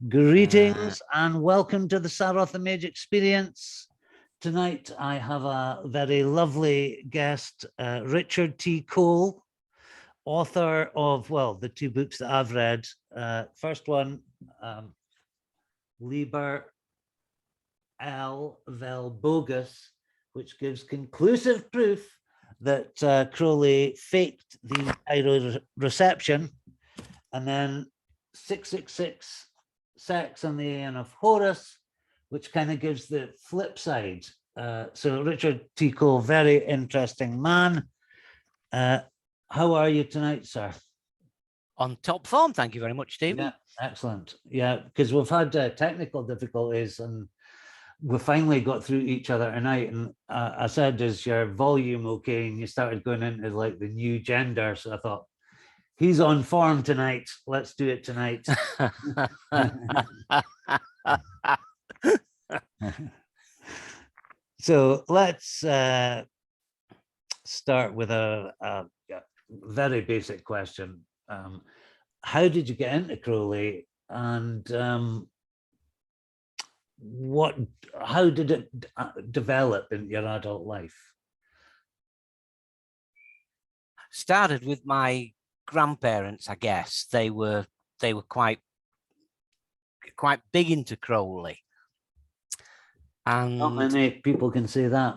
Greetings and welcome to the Saroth the Mage Experience. Tonight I have a very lovely guest, Richard T. Cole, author of, well, the two books that I've read. First one, Liber L, vel Bogus, which gives conclusive proof that Crowley faked the Cairo reception, and then 666 Sex and the Aeon of Horus, which kind of gives the flip side. So Richard T. Cole, very interesting man. How are you tonight, sir? On top form, thank you very much, Stephen. Yeah, excellent. Yeah, because we've had technical difficulties and we finally got through each other tonight. And I said, is your volume okay? And you started going into like the new gender. So I thought, he's on form tonight. Let's do it tonight. So let's start with a very basic question. How did you get into Crowley, and how did it develop in your adult life? Started with my grandparents, I guess. They were quite big into Crowley, and not many people can say that.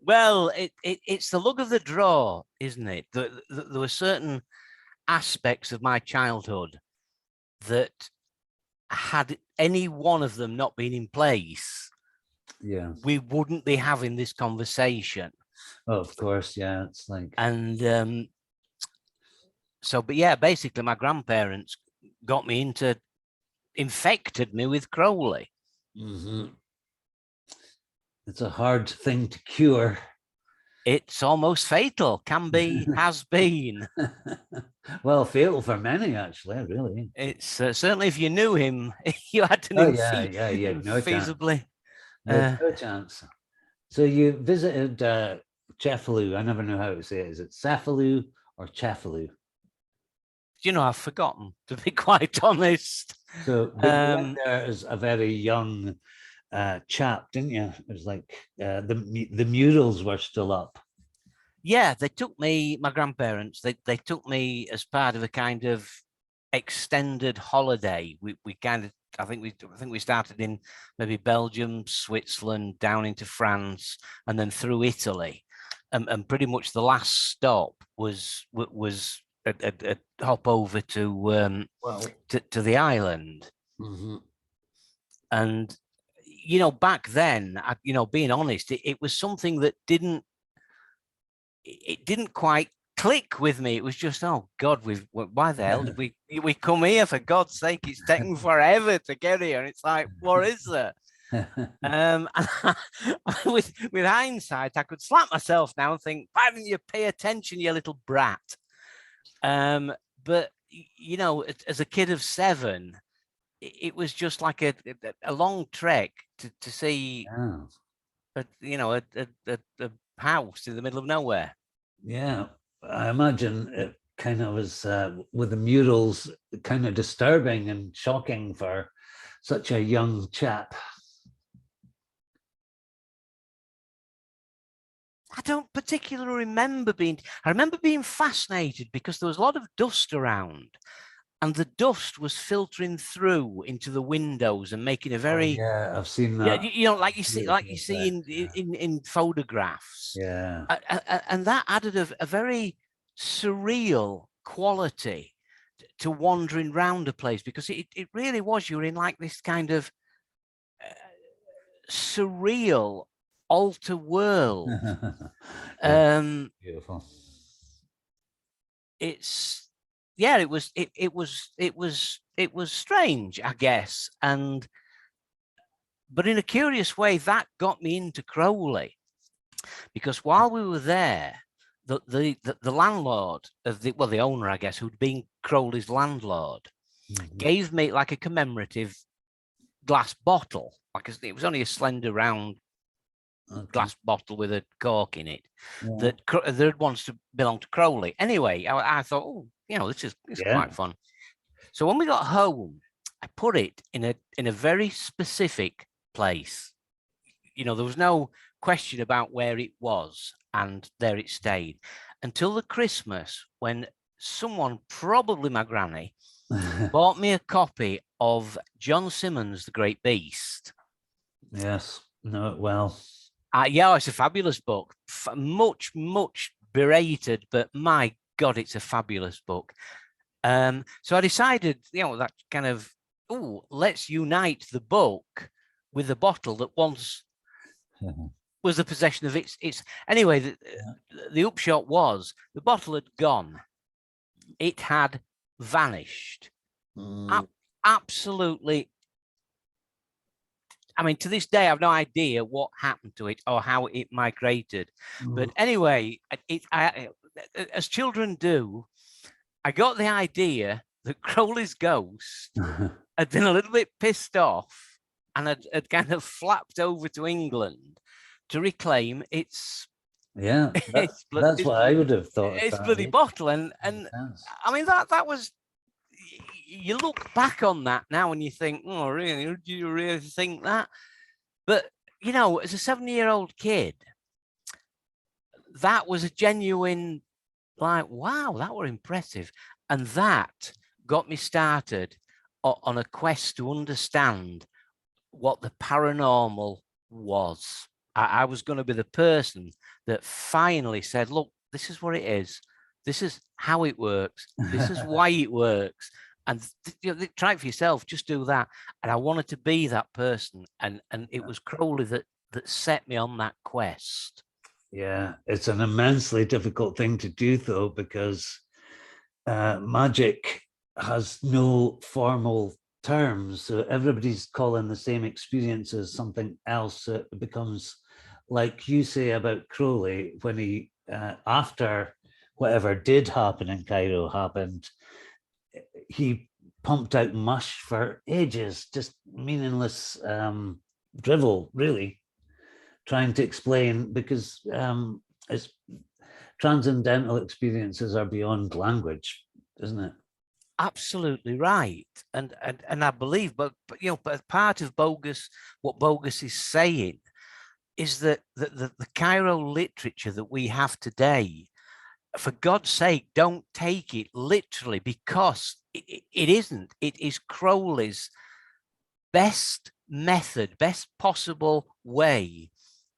Well, it's the luck of the draw, isn't it? There were certain aspects of my childhood that, had any one of them not been in place, yeah, we wouldn't be having this conversation. Oh, of course, yeah. It's like, and so, but yeah, basically my grandparents got me infected me with Crowley. mm-hmm. It's a hard thing to cure. It's almost fatal, can be, has been. Well, fatal for many, actually, really. It's certainly, if you knew him, you had to no feasibly. No chance. So you visited Cefalù. I never know how to say it. Is it Cefalù or Cefalù? You know, I've forgotten, to be quite honest. So you went there as a very young chap, didn't you? It was like the murals were still up. Yeah, they took me, my grandparents, they took me as part of a kind of extended holiday. We kind of, I think we started in maybe Belgium, Switzerland, down into France, and then through Italy, and pretty much the last stop was a hop over to the island. Mm-hmm. And you know, back then, you know, being honest, it was something that didn't quite click with me. It was just, oh God, why the hell did we come here, for God's sake? It's taken forever to get here, and it's like, what is there? And with hindsight, I could slap myself now and think, why didn't you pay attention, you little brat? But you know, as a kid of 7, it was just like a long trek to see, a house in the middle of nowhere. Yeah, I imagine it kind of was with the murals, kind of disturbing and shocking for such a young chap. I don't particularly remember I remember being fascinated because there was a lot of dust around, and the dust was filtering through into the windows and making a very I've seen that. Yeah, you know, like you see in photographs. Yeah, and that added a very surreal quality to wandering round a place, because it really was, you were in like this kind of surreal alter world. Beautiful. It's, yeah, it was strange, I guess, but in a curious way, that got me into Crowley, because while we were there, the landlord of the owner, I guess, who'd been Crowley's landlord, gave me like a commemorative glass bottle. Like, it was only a slender round glass bottle with a cork in it that once belonged to Crowley. Anyway, I thought, oh, you know, this is quite fun. So when we got home, I put it in a very specific place. You know, there was no question about where it was, and there it stayed until the Christmas when someone, probably my granny, bought me a copy of John Simmons' The Great Beast. Yes, know it well. Yeah, it's a fabulous book. Much berated, but my God, it's a fabulous book. So I decided, you know, that kind of, let's unite the book with the bottle that once was the possession of its. Anyway, the upshot was the bottle had gone. It had vanished. Absolutely. I mean, to this day, I've no idea what happened to it or how it migrated. But anyway, as children do, I got the idea that Crowley's ghost had been a little bit pissed off and had kind of flapped over to England to reclaim its. Yeah, that's what I would have thought. It's bloody bottle, and I mean that was. You look back on that now and you think, oh, really? Do you really think that? But, you know, as a 7-year-old kid, that was a genuine, like, wow, that were impressive. And that got me started on a quest to understand what the paranormal was. I was going to be the person that finally said, look, this is what it is. This is how it works. This is why it works. And try it for yourself. Just do that. And I wanted to be that person. And it was Crowley that set me on that quest. Yeah, it's an immensely difficult thing to do, though, because magic has no formal terms. So everybody's calling the same experience as something else. So it becomes like you say about Crowley, when he, after whatever did happen in Cairo happened, he pumped out mush for ages, just meaningless drivel, really, trying to explain, because it's transcendental experiences are beyond language, isn't it? Absolutely right, and I believe, but you know, but part of Bogus, what Bogus is saying, is that the Cairo literature that we have today, for God's sake, don't take it literally, because it isn't. It is Crowley's best method, best possible way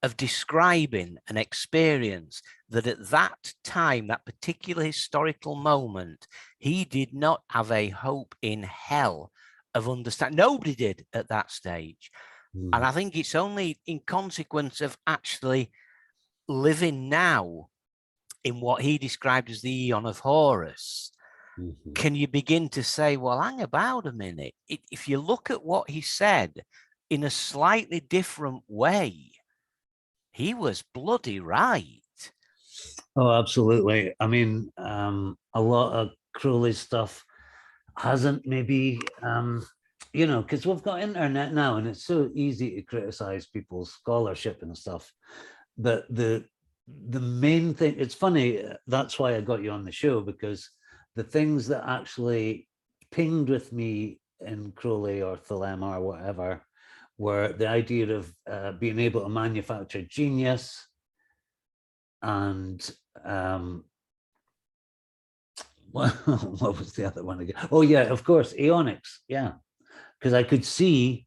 of describing an experience that at that time, that particular historical moment, he did not have a hope in hell of understanding. Nobody did at that stage. And I think it's only in consequence of actually living now in what he described as the Aeon of Horus, can you begin to say, well, hang about a minute. If you look at what he said in a slightly different way, he was bloody right. Oh, absolutely. I mean, a lot of Crowley's stuff hasn't maybe, you know, because we've got internet now and it's so easy to criticize people's scholarship and stuff. But the main thing, it's funny, that's why I got you on the show, because the things that actually pinged with me in Crowley or Thelema or whatever were the idea of being able to manufacture genius, and what was the other one again? Oh yeah, of course, aeonics. Yeah, because I could see,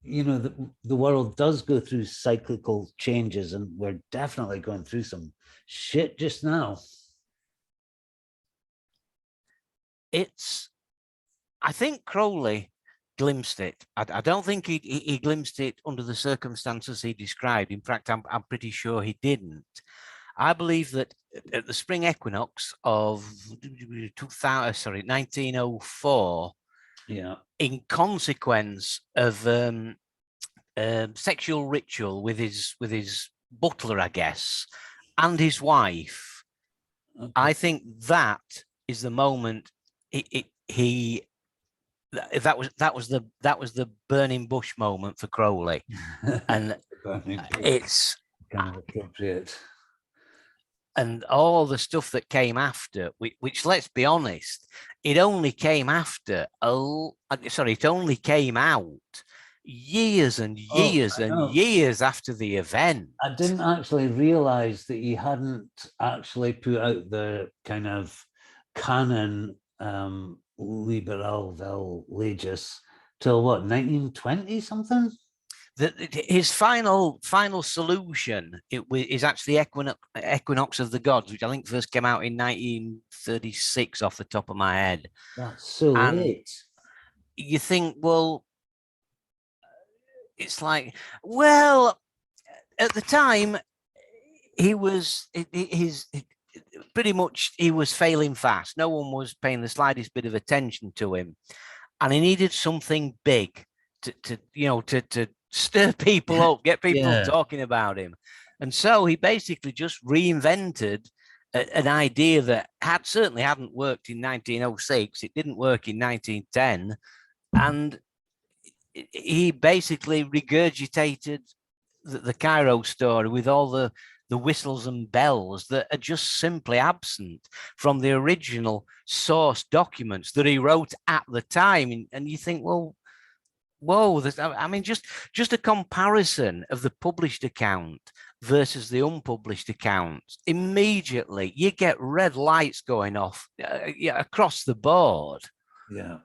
you know, the world does go through cyclical changes, and we're definitely going through some shit just now. I think Crowley glimpsed it. I don't think he glimpsed it under the circumstances he described. In fact, I'm pretty sure he didn't. I believe that at the spring equinox of 1904, yeah, in consequence of sexual ritual with his butler, I guess, and his wife, okay. I think that is the moment that was the burning bush moment for Crowley, and it's kind of appropriate. and all the stuff that came after, which let's be honest, it only came after it only came out years and Oh, years I and know. years after the event. I didn't actually realize that he hadn't actually put out the kind of canon Liber L, vel Bogus till what, 1920 something? His final solution is actually Equinox of the Gods, which I think first came out in 1936 off the top of my head. That's so late. You think, well, it's like, well, at the time, he was pretty much he was failing fast. No one was paying the slightest bit of attention to him, and he needed something big to stir people up, get people talking about him. And so he basically just reinvented an idea that certainly hadn't worked in 1906. It didn't work in 1910, and he basically regurgitated the Cairo story with all the whistles and bells that are just simply absent from the original source documents that he wrote at the time. And you think, well, whoa, I mean, just a comparison of the published account versus the unpublished account, immediately you get red lights going off across the board. Yeah.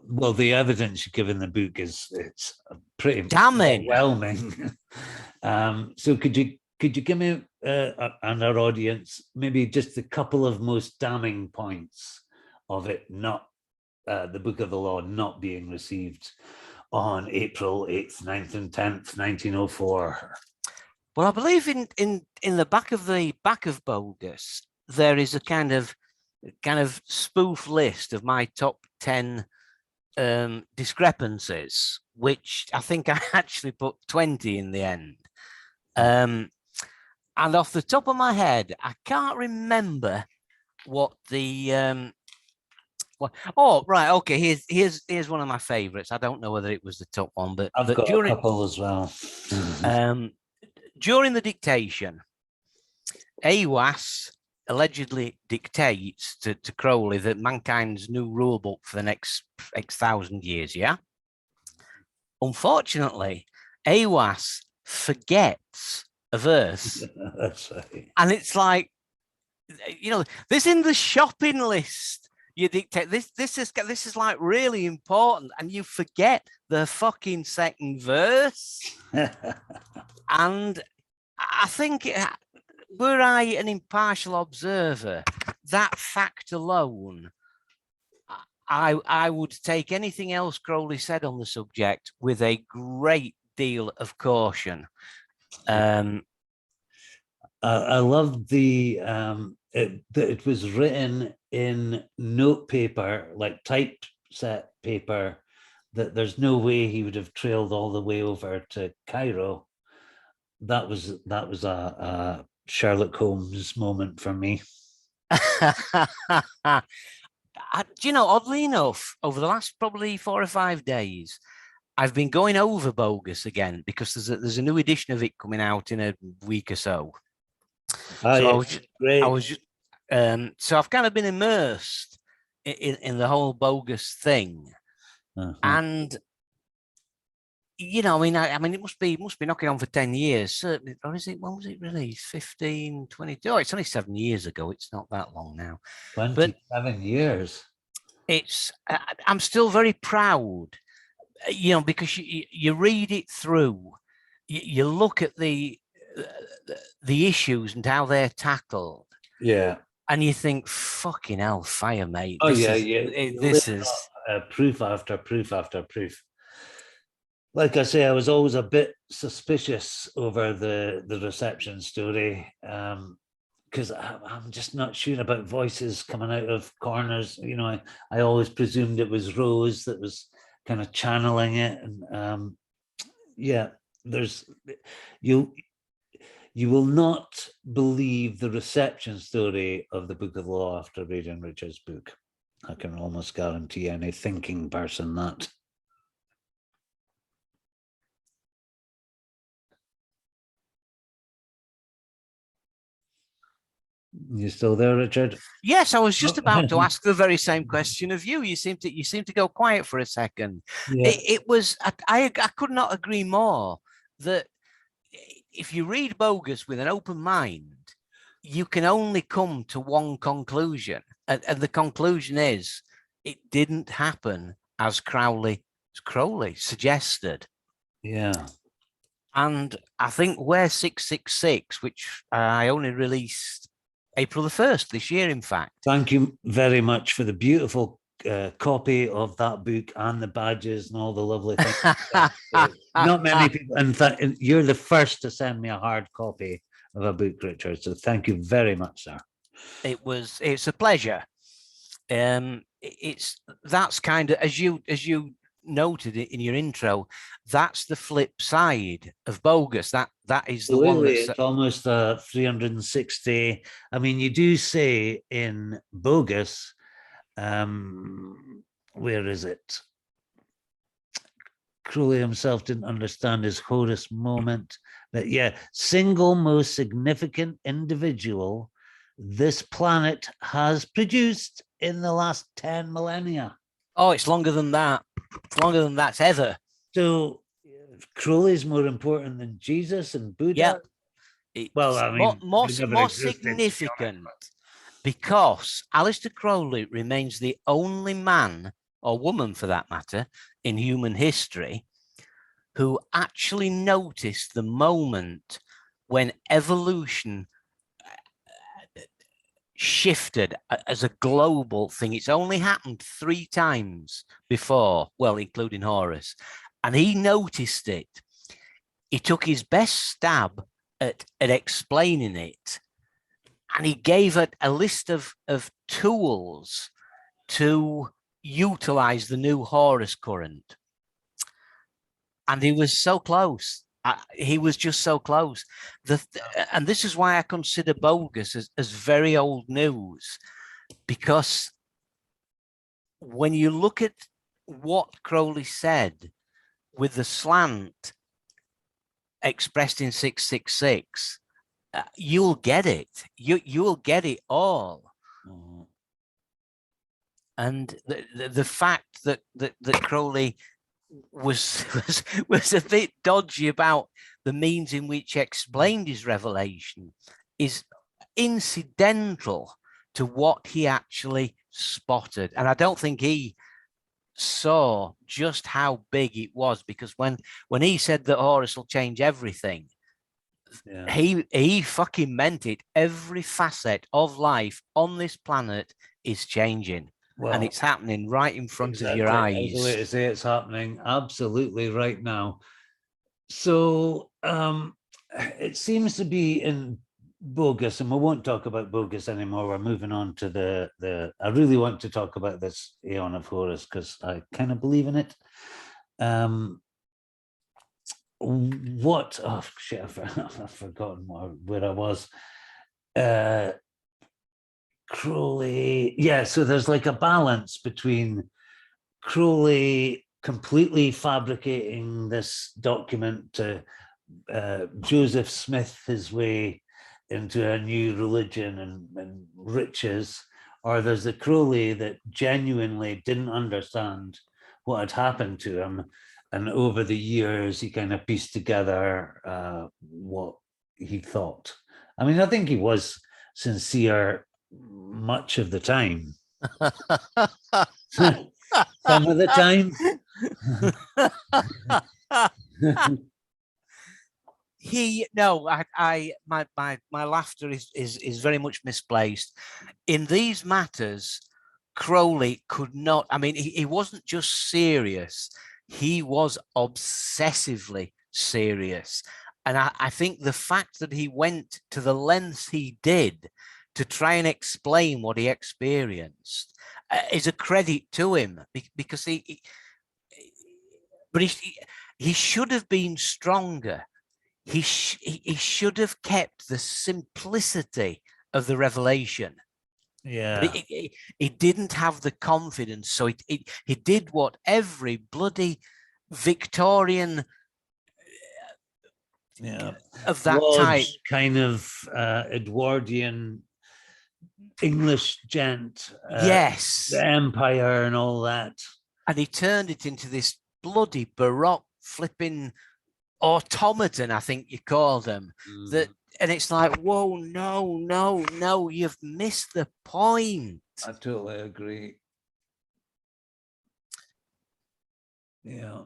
Well, the evidence you give in the book it's pretty damning, overwhelming. So could you give me and our audience maybe just a couple of most damning points of it not the Book of the Law not being received on April 8th, 9th, and 10th, 1904? Well, I believe in the back of Bogus there is a kind of spoof list of my top 10 discrepancies, which I think I actually put 20 in the end. And off the top of my head, I can't remember what the oh, right, okay. Here's one of my favorites. I don't know whether it was the top one, but I've got a couple as well. During the dictation, Aiwass allegedly dictates to Crowley that mankind's new rule book for the next X thousand years. Yeah. Unfortunately, Aiwass forgets a verse. That's right. And it's like, this in the shopping list. You dictate this is like really important, and you forget the fucking second verse. And I think, were I an impartial observer, that fact alone, I would take anything else Crowley said on the subject with a great deal of caution. I love it was written in note paper, like typeset paper, that there's no way he would have trailed all the way over to Cairo. That was a Sherlock Holmes moment for me. Oddly enough, over the last probably 4 or 5 days, I've been going over Bogus again because there's a new edition of it coming out in a week or so. So I've kind of been immersed in the whole Bogus thing, and I mean, it must be knocking on for 10 years, certainly. Or is it? When was it released? 15, 22? Oh, it's only 7 years ago. It's not that long now. 27 years. I'm still very proud, because you read it through, you look at the issues and how they're tackled. Yeah. And you think, fucking hell, fire, mate. This is proof after proof after proof. Like I say, I was always a bit suspicious over the reception story, because I'm just not sure about voices coming out of corners. I always presumed it was Rose that was kind of channeling it, and you will not believe the reception story of the Book of the Law after reading Richard's book. I can almost guarantee any thinking person that. You still there, Richard? Yes, I was just about to ask the very same question of you. You seem to go quiet for a second. Yeah. It was I could not agree more that if you read Bogus with an open mind, you can only come to one conclusion, and the conclusion is it didn't happen as Crowley suggested. Yeah. And I think Where 666, which I only released April the 1st this year, in fact. Thank you very much for the beautiful copy of that book and the badges and all the lovely things. Not many people, and you're the first to send me a hard copy of a book, Richard. So thank you very much, sir. It's a pleasure. That's kind of, as you noted it in your intro, that's the flip side of Bogus. That is the one that's it's almost 360. I mean, you do say in Bogus, where is it? Crowley himself didn't understand his Horus moment, but yeah, single most significant individual this planet has produced in the last 10 millennia. Oh, it's longer than that. It's longer than that's ever. So Crowley's more important than Jesus and Buddha. Yeah. Well, I mean, more significant because Aleister Crowley remains the only man or woman, for that matter, in human history who actually noticed the moment when evolution shifted as a global thing. It's only happened 3 times before, well, including Horus, and he noticed it. He took his best stab at explaining it, and he gave it a list of tools to utilize the new Horus current. And he was so close. He was just so close. And this is why I consider Bogus as very old news, because when you look at what Crowley said with the slant expressed in 666, you'll get it. You'll get it all. Mm-hmm. And the fact that Crowley was a bit dodgy about the means in which he explained his revelation is incidental to what he actually spotted. And I don't think he saw just how big it was, because when he said that Horus will change everything, yeah, he fucking meant it. Every facet of life on this planet is changing. Well, and it's happening right in front of your eyes. That's the way to say it's happening absolutely right now. So it seems to be in Bogus, and we won't talk about Bogus anymore. We're moving on to the I really want to talk about this Aeon of Horus because I kind of believe in it. What? Oh shit! I've forgotten where I was. Crowley, yeah, so there's like a balance between Crowley completely fabricating this document to Joseph Smith his way into a new religion and riches, or there's the Crowley that genuinely didn't understand what had happened to him, and over the years he kind of pieced together what he thought. I mean, I think he was sincere much of the time. Some of the time. My laughter is very much misplaced. In these matters, Crowley could not, I mean, he wasn't just serious, he was obsessively serious. And I think the fact that he went to the lengths he did to try and explain what he experienced is a credit to him, because he should have been stronger. He should have kept the simplicity of the revelation. Yeah, but he didn't have the confidence, so he did what every bloody Victorian of that type, kind of Edwardian English gent, Yes. the Empire and all that. And he turned it into this bloody baroque flipping automaton, I think you call them. That, and it's like, whoa, no, you've missed the point. I totally agree. Yeah.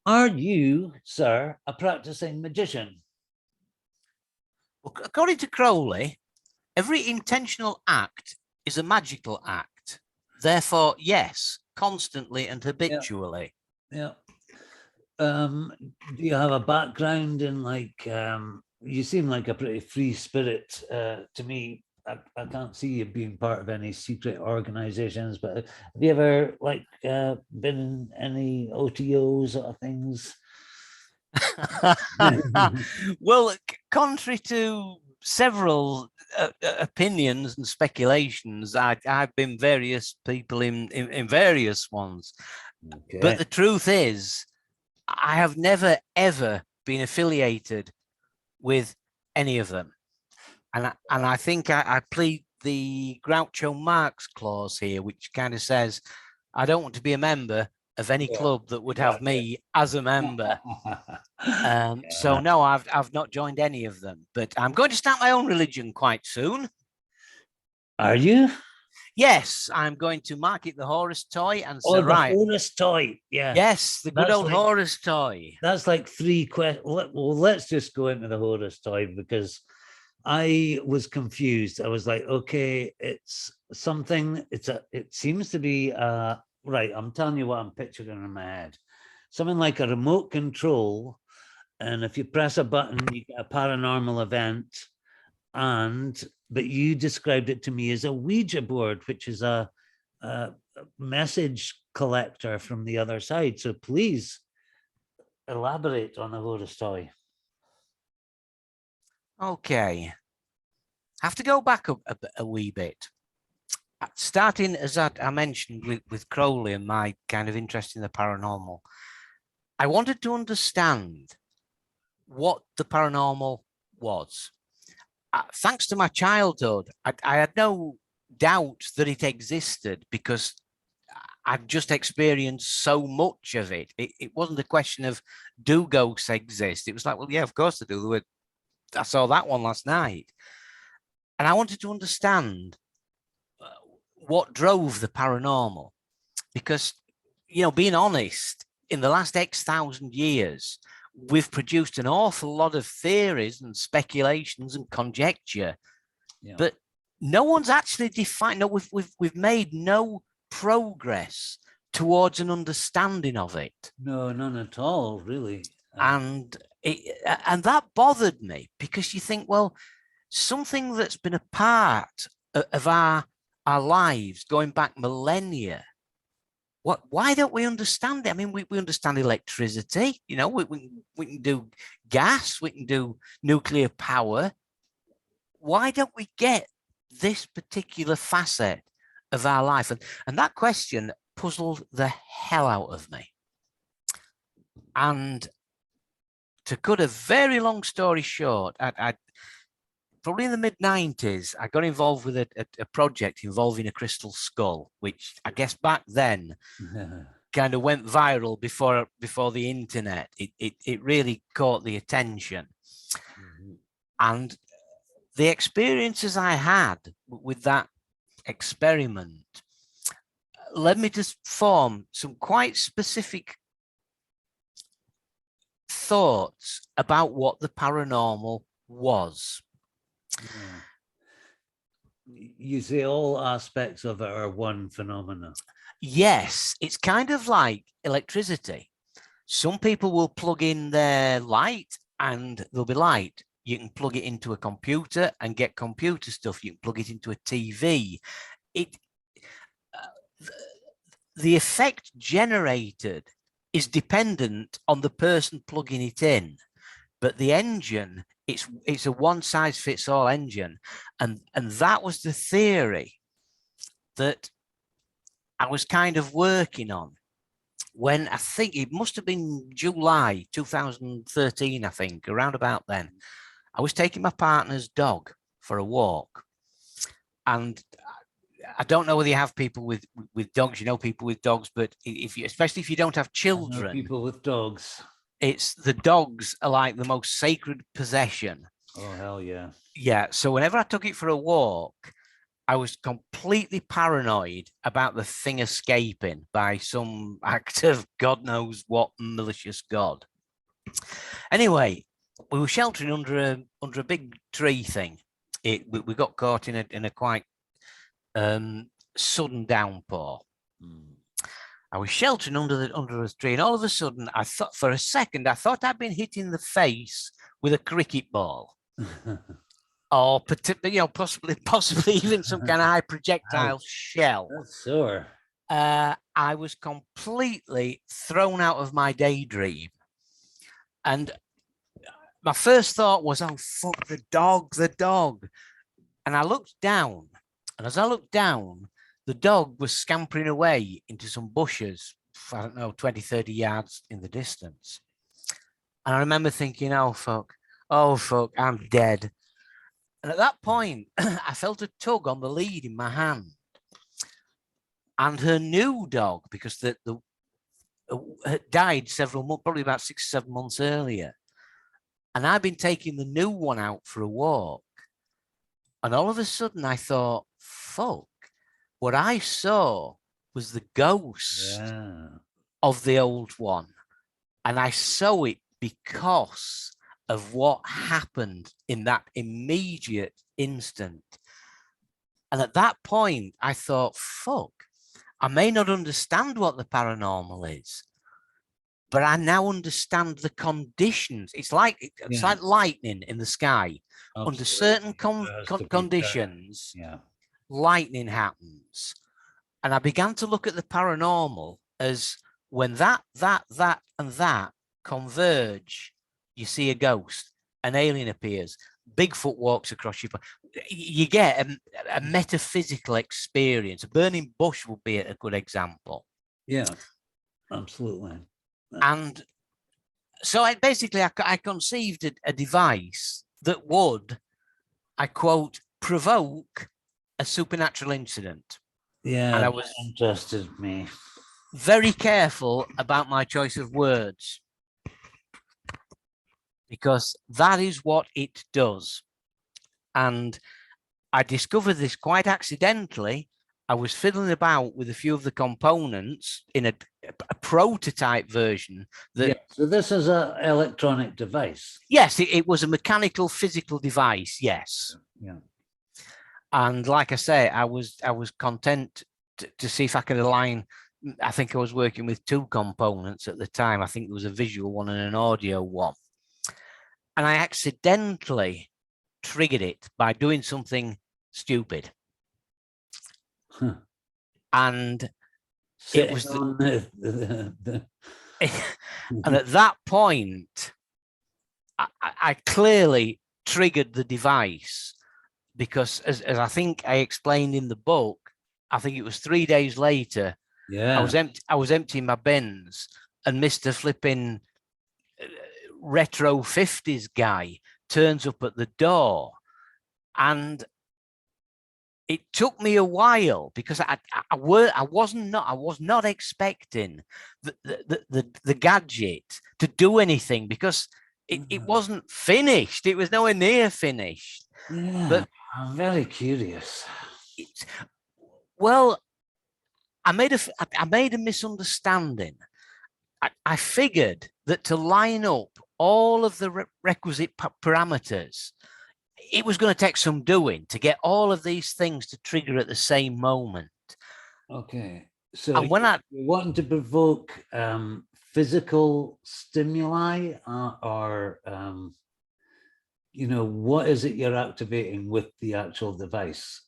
Are you, sir, a practicing magician? Well, according to Crowley, every intentional act is a magical act. Therefore, yes, constantly and habitually. Yeah. Do you have a background in like, you seem like a pretty free spirit to me. I can't see you being part of any secret organizations, but have you ever like been in any OTOs or things? Well, contrary to several opinions and speculations, I've been various people in various ones. Okay. But the truth is, I have never, ever been affiliated with any of them. And I think I plead the Groucho Marx clause here, which kind of says, I don't want to be a member of any club that would have me as a member. So no, I've not joined any of them, but I'm going to start my own religion quite soon. Are you? Yes, I'm going to market the Horus toy and the Horus toy. Yeah. Yes, the good old Horus toy. That's like 3 questions. Well, let's just go into the Horus toy because I was confused. I was like, okay, it's something. It seems to be right. I'm telling you what I'm picturing in my head. Something like a remote control, and if you press a button, you get a paranormal event. But you described it to me as a Ouija board, which is a message collector from the other side. So please elaborate on the Horus toy. Okay. I have to go back a wee bit. Starting, as I mentioned, with Crowley and my kind of interest in the paranormal, I wanted to understand what the paranormal was. Thanks to my childhood, I had no doubt that it existed because I'd just experienced so much of it. It wasn't a question of, do ghosts exist? It was like, well, yeah, of course they do. I saw that one last night. And I wanted to understand what drove the paranormal. Because, you know, being honest, in the last X thousand years, we've produced an awful lot of theories and speculations and conjecture, but no one's actually defined. No, we've made no progress towards an understanding of it. No, none at all, really. And that bothered me because you think, well, something that's been a part of our lives going back millennia. Why don't we understand it? I mean, we understand electricity, you know, we can do gas, we can do nuclear power. Why don't we get this particular facet of our life? And that question puzzled the hell out of me. And to cut a very long story short, I probably in the mid-90s, I got involved with a project involving a crystal skull, which I guess back then kind of went viral before the internet. It really caught the attention. And the experiences I had with that experiment led me to form some quite specific thoughts about what the paranormal was. You say all aspects of it are one phenomena. Yes, it's kind of like electricity. Some people will plug in their light and there'll be light. You can plug it into a computer and get computer stuff. You can plug it into a TV. The effect generated is dependent on the person plugging it in, but the engine, it's a one-size-fits-all engine, and that was the theory that I was kind of working on. when I think it must have been July 2013, I think, around about then. I was taking my partner's dog for a walk. And I don't know whether you have people with dogs, you know, people with dogs, but if you, especially if you don't have children, people with dogs, it's the dogs are like the most sacred possession. Oh, hell yeah. Yeah. So whenever I took it for a walk, I was completely paranoid about the thing escaping by some act of God knows what malicious God. Anyway, we were sheltering under a big tree thing. We got caught in a quite sudden downpour. I was sheltering under a tree, and all of a sudden, I thought for a second I'd been hit in the face with a cricket ball. Or possibly even some kind of high projectile shell. That's sore. I was completely thrown out of my daydream. And my first thought was, oh, fuck, the dog. And I looked down. And as I looked down, the dog was scampering away into some bushes, I don't know, 20, 30 yards in the distance. And I remember thinking, oh, fuck, I'm dead. And at that point, I felt a tug on the lead in my hand. And her new dog, because the had died several months, probably about 6 or 7 months earlier. And I'd been taking the new one out for a walk. And all of a sudden I thought, fuck, what I saw was the ghost of the old one. And I saw it because of what happened in that immediate instant. And at that point, I thought, fuck, I may not understand what the paranormal is, but I now understand the conditions. It's like lightning in the sky. Absolutely. Under certain conditions, lightning happens. And I began to look at the paranormal as when that, and that converge, you see a ghost, an alien appears, Bigfoot walks across you. You get a metaphysical experience. A burning bush would be a good example. Yeah, absolutely. And so I conceived a device that would, I quote, provoke a supernatural incident. Yeah, and I was interested me. Very careful about my choice of words, because that is what it does. And I discovered this quite accidentally. I was fiddling about with a few of the components in a prototype version. So this is an electronic device. Yes, it was a mechanical, physical device. Yes. Yeah. And like I say, I was content to see if I could align. I think I was working with 2 components at the time. I think there was a visual one and an audio one. And I accidentally triggered it by doing something stupid. And it was and at that point, I clearly triggered the device, because as I think I explained in the book, I think it was 3 days later, I was emptying my bins, and Mr. Flipping retro 50s guy turns up at the door. And it took me a while, because I was not expecting the gadget to do anything, because it wasn't finished. It was nowhere near finished. Yeah, but I'm very curious. Well, I made a misunderstanding. I figured that to line up all of the requisite parameters, it was going to take some doing to get all of these things to trigger at the same moment. Okay. So and when you're wanting to provoke physical stimuli or what is it you're activating with the actual device?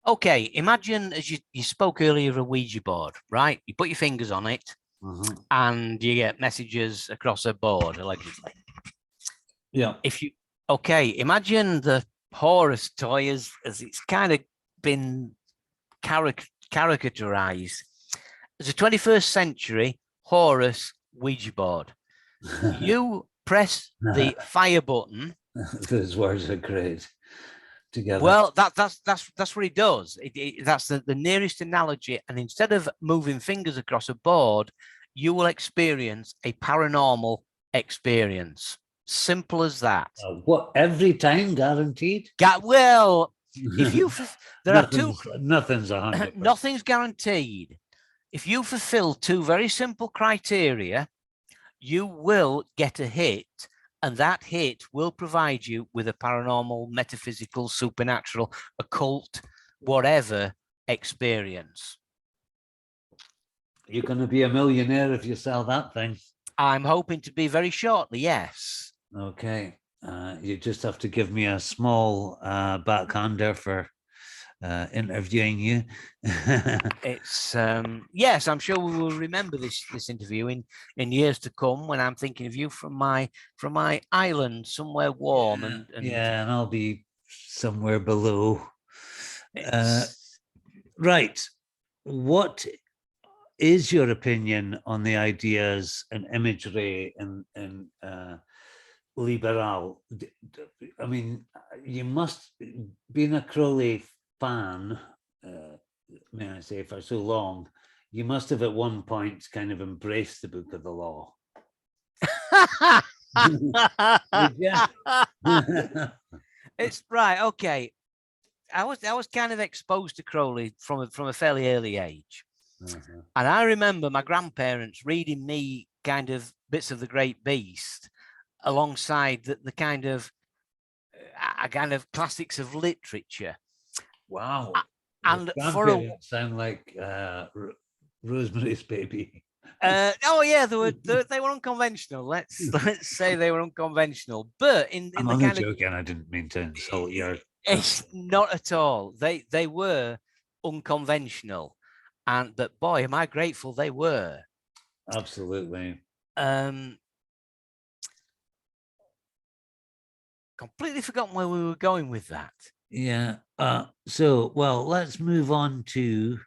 Okay, imagine, as you spoke earlier, a Ouija board, right? You put your fingers on it and you get messages across a board, allegedly. Yeah. Imagine the Horus toy as it's kind of been caricaturized. It's a 21st century Horus Ouija board. You press the fire button. Those words are great together. Well, that's what it does. That's the nearest analogy. And instead of moving fingers across a board, you will experience a paranormal experience. Simple as that. What, every time guaranteed? Well, if you there are two. Nothing's 100%. Nothing's guaranteed. If you fulfill two very simple criteria, you will get a hit, and that hit will provide you with a paranormal, metaphysical, supernatural, occult, whatever experience. You're going to be a millionaire if you sell that thing. I'm hoping to be very shortly, yes. Okay. You just have to give me a small backhander for interviewing you. It's yes, I'm sure we will remember this interview in years to come, when I'm thinking of you from my island somewhere warm. And I'll be somewhere below. Right. What is your opinion on the ideas and imagery in Liber L? I mean, you must, being a Crowley fan, may I say, for so long, you must have at one point kind of embraced the Book of the Law. It's right. Okay. I was kind of exposed to Crowley from a fairly early age. And I remember my grandparents reading me kind of bits of the Great Beast alongside the kind of classics of literature. Wow. And for a sound like Rosemary's Baby. Oh yeah, they were unconventional. Let's say they were unconventional. But in I'm the only kind joking. I didn't mean to insult your. It's not at all. They were unconventional, but boy, am I grateful they were. Absolutely. Completely forgotten where we were going with that. Yeah. So, well, let's move on to.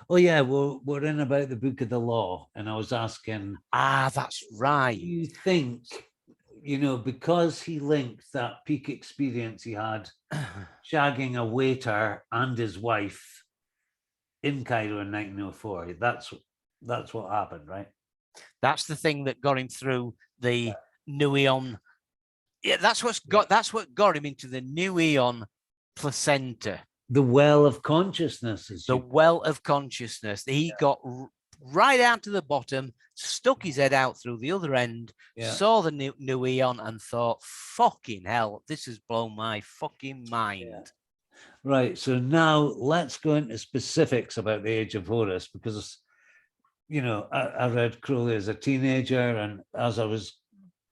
Oh yeah, we're in about the Book of the Law, and I was asking. That's right. Do you think, because he linked that peak experience he had shagging a waiter and his wife in Cairo in 1904? That's what happened, right? That's the thing that got him through the New Aeon. Yeah, that's what got him into the New Aeon placenta. The well of consciousness. Well of consciousness. He got right out to the bottom, stuck his head out through the other end, saw the new Aeon, and thought, "Fucking hell, this has blown my fucking mind." Yeah. Right. So now let's go into specifics about the Age of Horus, because, I read Crowley as a teenager, and as I was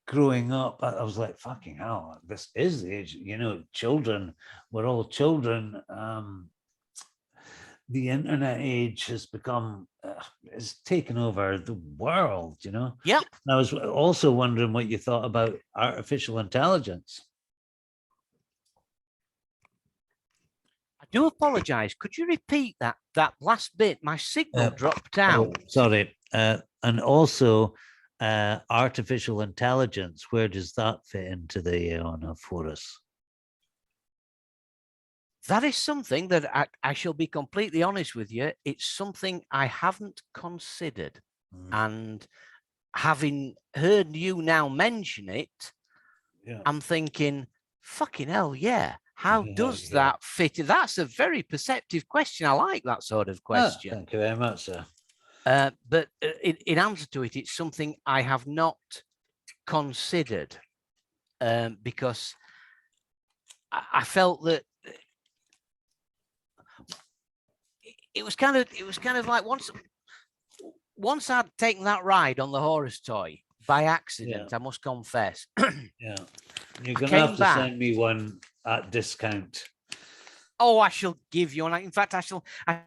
growing up, I was like, fucking hell, this is the age, children, we're all children. The internet age has become, has taken over the world, Yeah. And I was also wondering what you thought about artificial intelligence. I do apologize. Could you repeat that last bit? My signal dropped out. Sorry. And also, artificial intelligence, where does that fit into the Aeon of Horus? That is something that I shall be completely honest with you. It's something I haven't considered. And having heard you now mention it, I'm thinking, fucking hell, yeah. How does that fit? That's a very perceptive question. I like that sort of question. Thank you very much, sir. But in answer to it, it's something I have not considered, because I felt that it was kind of like once I'd taken that ride on the Horus toy by accident, I must confess. Yeah, you're gonna have to send me one at discount. Oh, I shall give you one. In fact, I